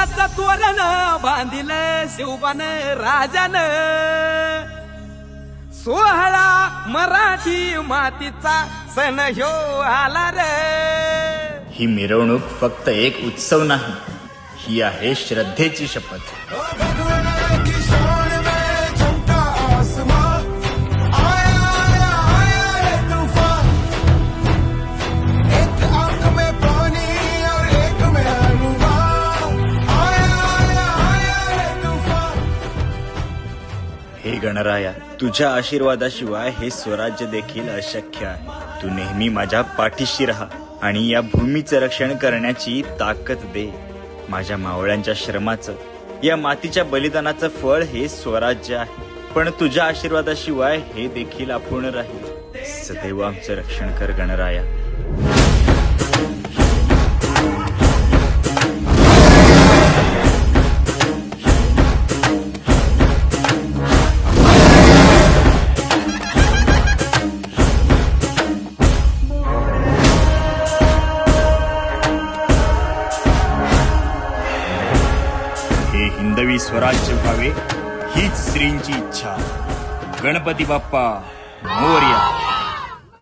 विजयाचं तोरण बांधिल शिवबान राजान. सोहळा मराठी मातीचा सण ह्यो आला रे. ही मिरवणूक फक्त एक उत्सव नाही, ही आहे श्रद्धेची शपथ. हे गणराया, तुझ्या आशीर्वादाशिवाय हे स्वराज्य देखील अशक्य आहे. तू नेहमी माझ्या पाठीशी राहा आणि या भूमीचं रक्षण करण्याची ताकद दे. माझ्या मावळ्यांच्या श्रमाचं, या मातीच्या बलिदानाचं फळ हे स्वराज्य आहे. पण तुझ्या आशीर्वादाशिवाय हे देखील अपूर्ण राहील. सदैव आमचं रक्षण कर गणराया. हे हिंदवी स्वराज्य व्हावे हीच श्रींची इच्छा. गणपती बाप्पा मोरया.